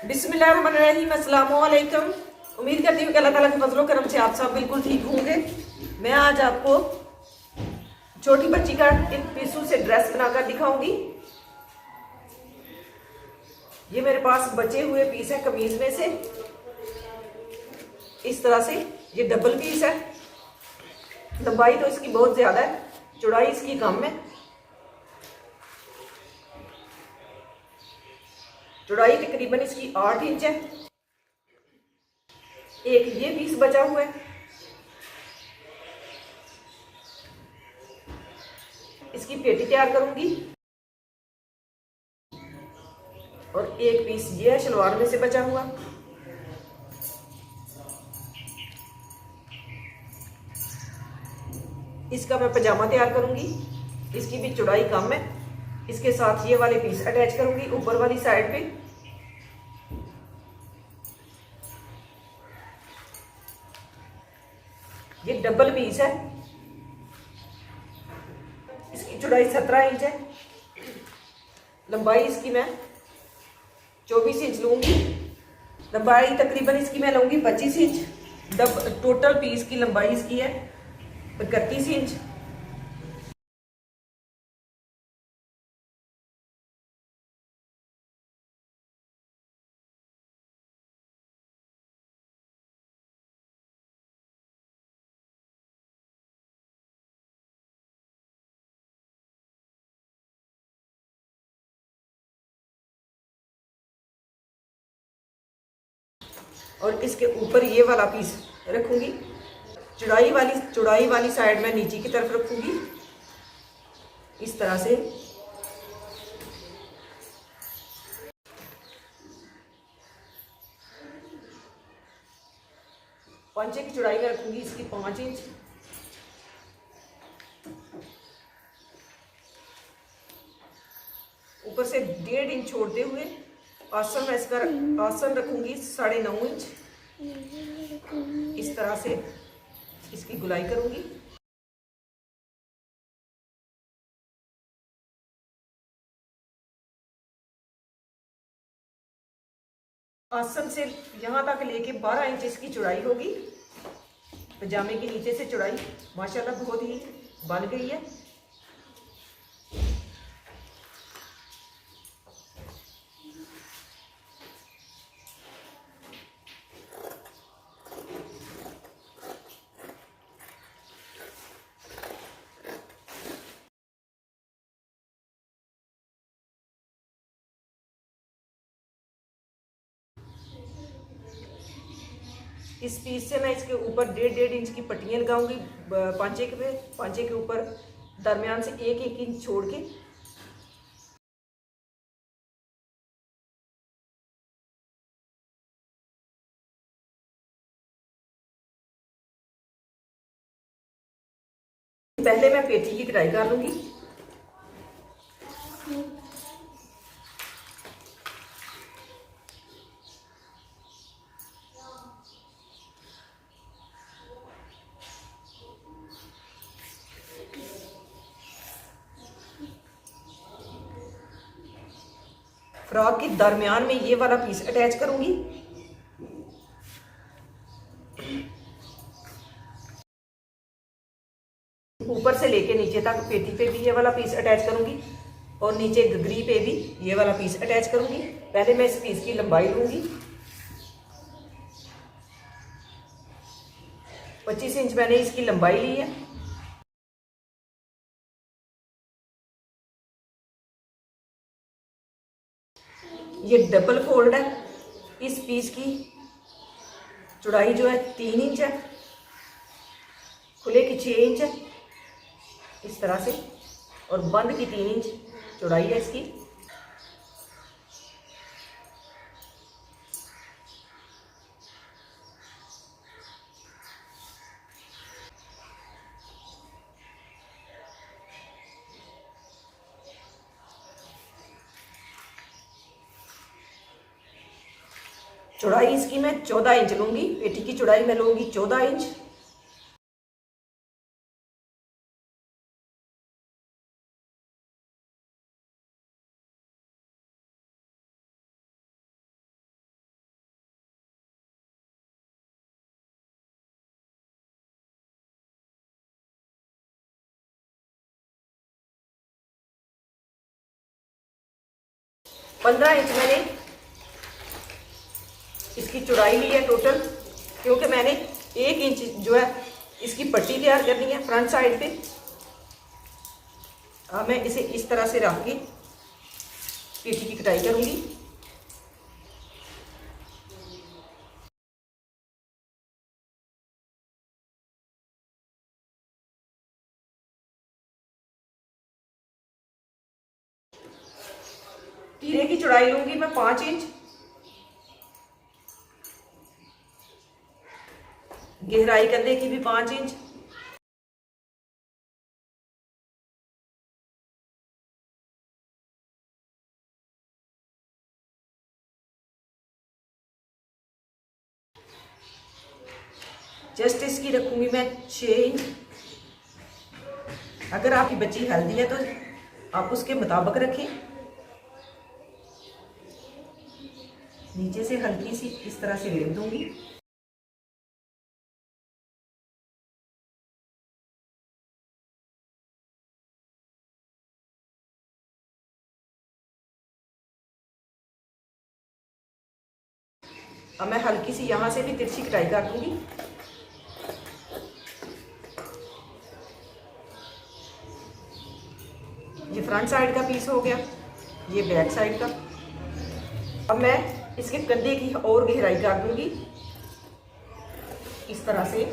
बिस्मिल्लाहिर्रहमानिर्रहीम, अस्सलामु अलैकुम। उम्मीद करती हूँ कि अल्लाह ताला के फजलो करम से आप सब बिल्कुल ठीक होंगे। मैं आज आपको छोटी बच्ची का एक पीसू से ड्रेस बनाकर दिखाऊंगी। ये मेरे पास बचे हुए पीस है कमीज में से। इस तरह से ये डबल पीस है। लंबाई तो इसकी बहुत ज्यादा है, चौड़ाई इसकी कम है। चौड़ाई तकरीबन इसकी 8 इंच है। एक ये पीस बचा हुआ है। इसकी पेटी तैयार करूंगी और एक पीस ये है शलवार में से बचा हुआ। इसका मैं पजामा तैयार करूंगी। इसकी भी चौड़ाई कम है। इसके साथ ये वाले पीस अटैच करूंगी ऊपर वाली साइड पे। ये डबल पीस है। इसकी चौड़ाई 17 इंच है। लंबाई इसकी मैं 24 इंच लूंगी। लंबाई तकरीबन इसकी मैं लूंगी 25 इंच। टोटल पीस की लंबाई इसकी है 31 इंच। और इसके ऊपर ये वाला पीस रखूंगी। चौड़ाई वाली साइड में नीचे की तरफ रखूंगी इस तरह से। पंचे की चौड़ाई में रखूंगी इसकी 5 इंच। ऊपर से 1.5 इंच छोड़ते हुए आसन में इसका आसन रखूंगी 9.5 इंच। इस तरह से इसकी गुलाई करूंगी। आसन से यहां तक लेके 12 इंच इसकी चौड़ाई होगी। पजामे की नीचे से चौड़ाई माशाल्लाह बहुत ही बन गई है। इस पीस से मैं इसके ऊपर 1.5 इंच की पट्टियां लगाऊंगी पांचे के ऊपर दरमियान से 1 इंच छोड़ के। पहले मैं पेटी की कढ़ाई कर लूंगी। फ्रॉक के दरमियान में ये वाला पीस अटैच करूंगी। ऊपर से लेके नीचे तक पेटी पे भी ये वाला पीस अटैच करूंगी और नीचे गगरी पे भी ये वाला पीस अटैच करूंगी। पहले मैं इस पीस की लंबाई लूंगी। 25 इंच मैंने इसकी लंबाई ली है। ये डबल फोल्ड है। इस पीस की चौड़ाई जो है 3 इंच है। खुले की 6 इंच है इस तरह से, और बंद की 3 इंच चौड़ाई है इसकी। चौड़ाई इसकी मैं 14 इंच लूंगी। पेटी की चौड़ाई मैं लूंगी 14 इंच। 15 इंच मैंने इसकी चौड़ाई ली है टोटल, क्योंकि मैंने 1 इंच जो है इसकी पट्टी तैयार करनी है फ्रंट साइड पे। अब मैं इसे इस तरह से रख के पेटी की कटाई करूंगी। तीरे की चौड़ाई लूंगी मैं 5 इंच, गहराई कंधे की भी 5 इंच। जस्ट इसकी रखूंगी मैं 6 इंच। अगर आपकी बच्ची हेल्दी है तो आप उसके मुताबिक रखें। नीचे से हल्की सी इस तरह से लेप दूंगी। अब मैं हल्की सी यहाँ से भी तिरछी कटाई कर दूंगी। ये फ्रंट साइड का पीस हो गया, ये बैक साइड का। अब मैं इसके कंधे की और गहराई कर दूंगी इस तरह से।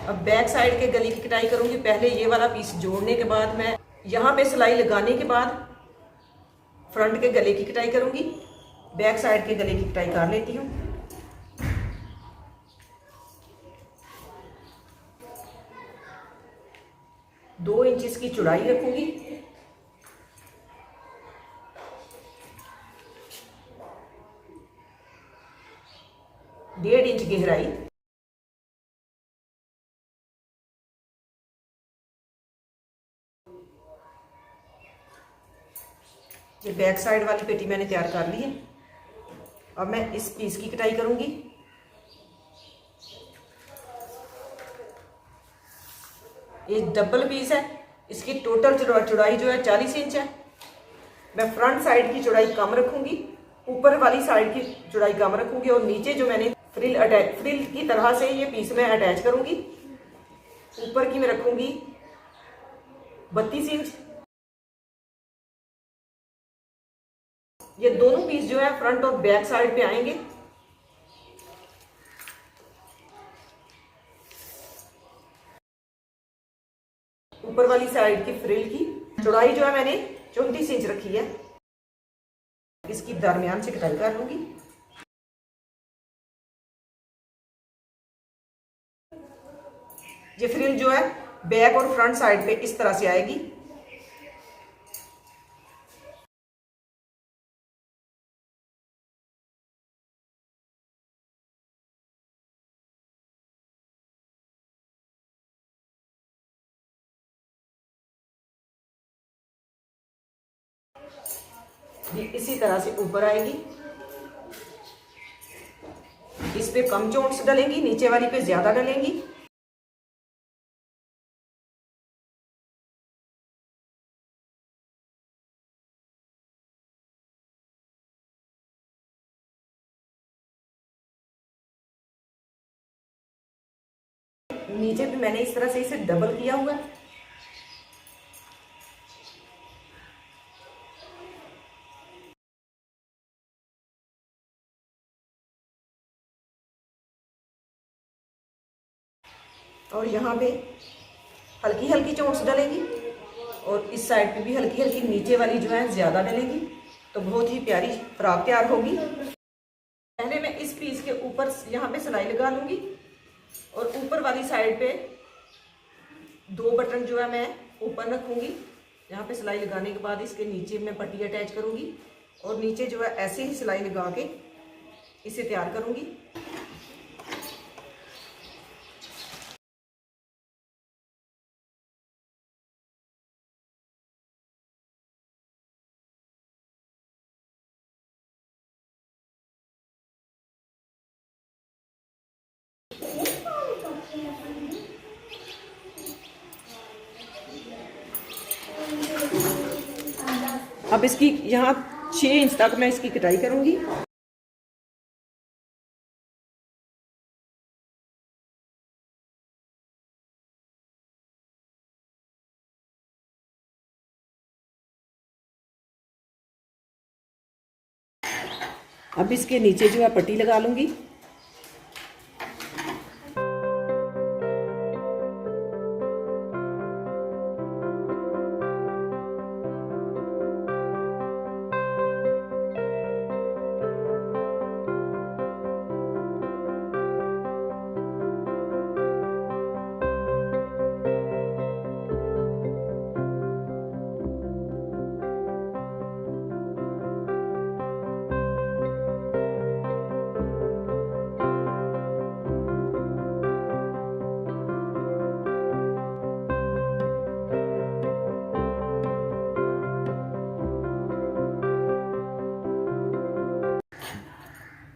अब बैक साइड के गले की कटाई करूंगी। पहले ये वाला पीस जोड़ने के बाद मैं यहाँ पे सिलाई लगाने के बाद फ्रंट के गले की कटाई करूंगी। बैक साइड के गले की कटाई कर लेती हूँ। दो इंच इसकी चौड़ाई रखूंगी। डेढ़ इंच गहराई। ये बैक साइड वाली पेटी मैंने तैयार कर ली है। अब मैं इस पीस की कटाई करूंगी। ये डबल पीस है, इसकी टोटल चौड़ाई जो है 40 इंच है। मैं फ्रंट साइड की चौड़ाई कम रखूंगी, ऊपर वाली साइड की चौड़ाई कम रखूंगी और नीचे जो मैंने फ्रिल की तरह से ये पीस में अटैच करूंगी। ऊपर की मैं रखूंगी 32 इंच। ये दोनों पीस जो है फ्रंट और बैक साइड पे आएंगे। ऊपर वाली साइड की फ्रिल की चौड़ाई जो है मैंने 34 इंच रखी है। इसकी दरमियान से कटाई कर लूंगी। ये फ्रिल जो है बैक और फ्रंट साइड पे इस तरह से आएगी। ये इसी तरह से ऊपर आएगी। इस पे कम चोट्स डलेंगी, नीचे वाली पे ज्यादा डलेंगी। नीचे भी मैंने इस तरह से इसे डबल किया हुआ है। और यहाँ पे हल्की हल्की चोट्स डलेगी और इस साइड पे भी हल्की हल्की, नीचे वाली जो है ज्यादा डलेगी। तो बहुत ही प्यारी फ्रॉक तैयार होगी। पहले मैं इस पीस के ऊपर यहाँ पे सिलाई लगा लूंगी और ऊपर वाली साइड पे 2 बटन जो है मैं ऊपर रखूंगी। यहाँ पे सिलाई लगाने के बाद इसके नीचे मैं पट्टी अटैच करूंगी और नीचे जो है ऐसे ही सिलाई लगा के इसे तैयार करूंगी। अब इसकी यहाँ 6 इंच तक मैं इसकी कटाई करूंगी। अब इसके नीचे जो है पट्टी लगा लूंगी।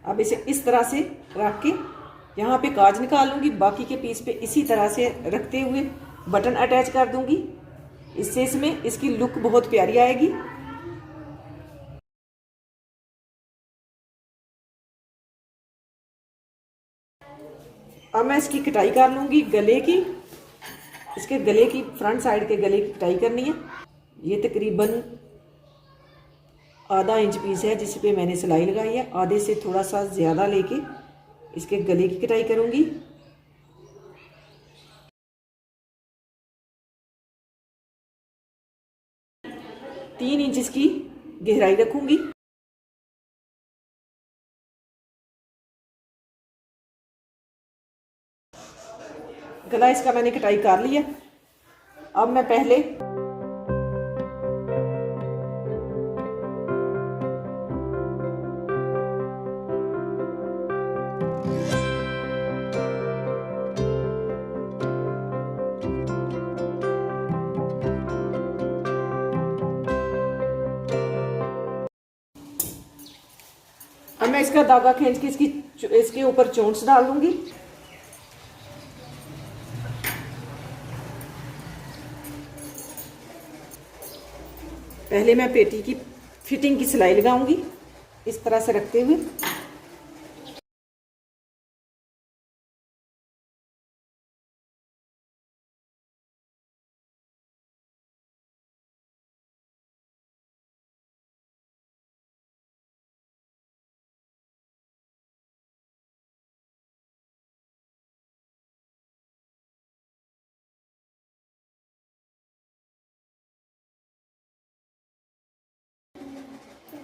अब इसे इस तरह से रख के यहाँ पे काज निकाल लूँगी। बाकी के पीस पे इसी तरह से रखते हुए बटन अटैच कर दूँगी। इससे इसमें इसकी लुक बहुत प्यारी आएगी। अब मैं इसकी कटाई कर लूँगी गले की। इसके गले की फ्रंट साइड के गले की कटाई करनी है। ये तकरीबन आधा इंच पीस है जिस पे मैंने सिलाई लगाई है। आधे से थोड़ा सा ज़्यादा लेके इसके गले की कटाई करूँगी। तीन इंच इसकी गहराई रखूँगी। गला इसका मैंने कटाई कर लिया। अब मैं पहले इसका धागा खींच के इसके ऊपर चोंच डाल दूंगी। पहले मैं पेटी की फिटिंग की सिलाई लगाऊंगी इस तरह से रखते हुए।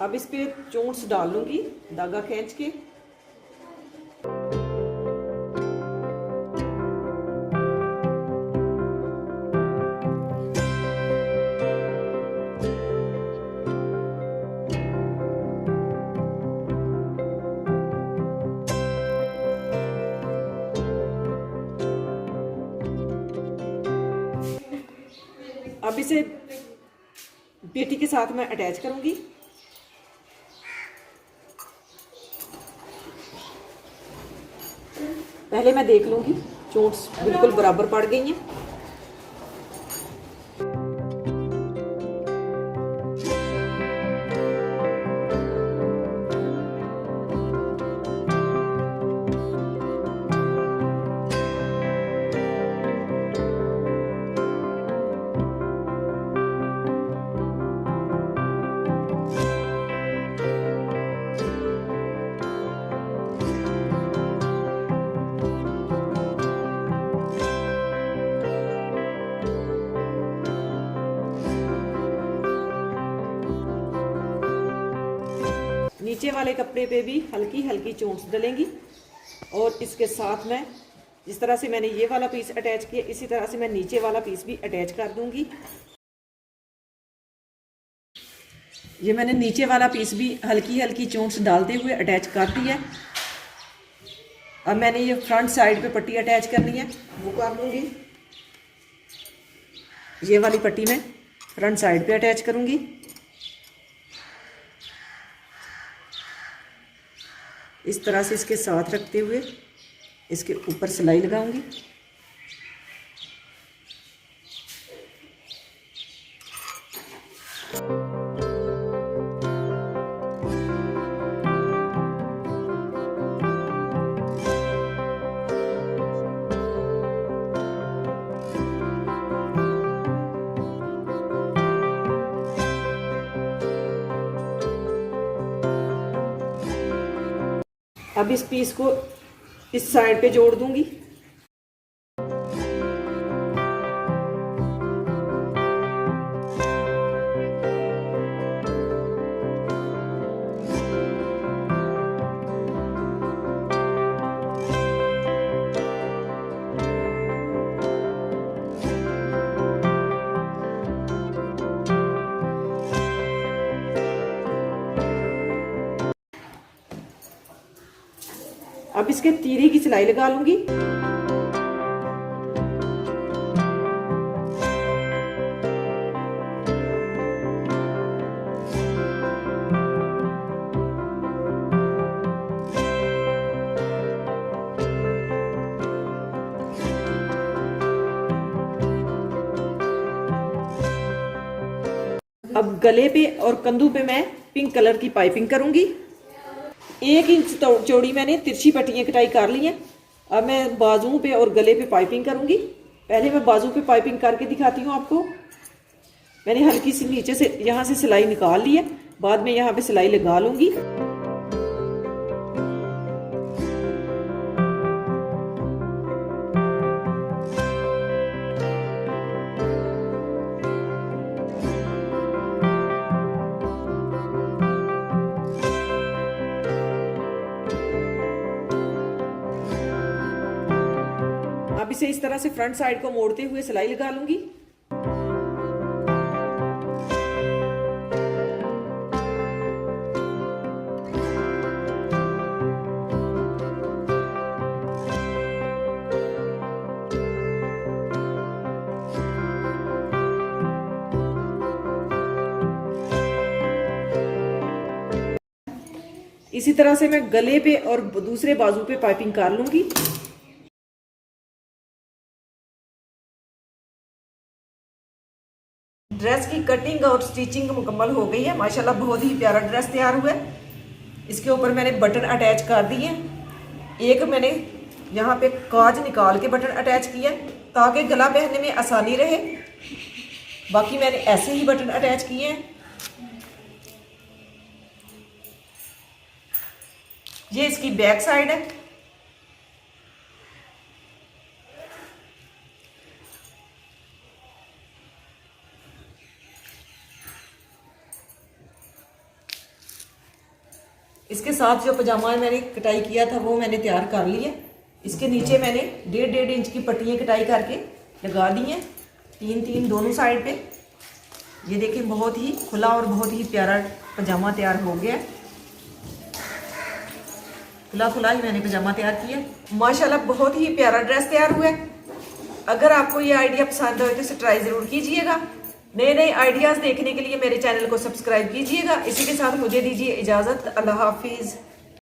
अब इस पे चोंच डाल लूंगी धागा खींच के। अब इसे पेटी के साथ मैं अटैच करूंगी। पहले मैं देख लूंगी चोंच बिल्कुल बराबर पड़ गई है। नीचे वाले कपड़े पे भी हल्की हल्की चोंच डलेंगी और इसके साथ में जिस तरह से मैंने ये वाला पीस अटैच किया इसी तरह से मैं नीचे वाला पीस भी अटैच कर दूंगी। ये मैंने नीचे वाला पीस भी हल्की हल्की चोंच डालते हुए अटैच कर दिया। अब मैंने ये फ्रंट साइड पे पट्टी अटैच करनी है वो कर दूंगी। ये वाली पट्टी मैं फ्रंट साइड पे अटैच करूंगी। इस तरह से इसके साथ रखते हुए इसके ऊपर सिलाई लगाऊंगी। अब इस पीस को इस साइड पे जोड़ दूंगी। अब इसके तीरे की सिलाई लगा लूंगी। अब गले पे और कंधों पे मैं पिंक कलर की पाइपिंग करूंगी। 1 इंच चौड़ी मैंने तिरछी पट्टियां कटाई कर ली हैं। अब मैं बाजुओं पे और गले पे पाइपिंग करूंगी। पहले मैं बाजू पे पाइपिंग करके दिखाती हूँ आपको। मैंने हल्की सी नीचे से यहाँ से सिलाई निकाल ली है, बाद में यहाँ पे सिलाई लगा लूंगी। अब इसे इस तरह से फ्रंट साइड को मोड़ते हुए सिलाई लगा लूंगी। इसी तरह से मैं गले पे और दूसरे बाजू पे पाइपिंग कर लूंगी। ड्रेस की कटिंग और स्टिचिंग मुकम्मल हो गई है। माशाल्लाह बहुत ही प्यारा ड्रेस तैयार हुआ है। इसके ऊपर मैंने बटन अटैच कर दिए। एक मैंने यहाँ पे काज निकाल के बटन अटैच किया ताकि गला पहनने में आसानी रहे। बाकी मैंने ऐसे ही बटन अटैच किए हैं। ये इसकी बैक साइड है। इसके साथ जो पजामा मैंने कटाई किया था वो मैंने तैयार कर लिया। इसके नीचे मैंने 1.5 इंच की पट्टियाँ कटाई करके लगा दी हैं, 3 दोनों साइड पे। ये देखें बहुत ही खुला और बहुत ही प्यारा पजामा तैयार हो गया। खुला ही मैंने पजामा तैयार किया। माशाल्लाह बहुत ही प्यारा ड्रेस तैयार हुआ है। अगर आपको ये आइडिया पसंद आए तो इसे ट्राई ज़रूर कीजिएगा। नए आइडियाज़ देखने के लिए मेरे चैनल को सब्सक्राइब कीजिएगा। इसी के साथ मुझे दीजिए इजाज़त। अल्लाह हाफिज़।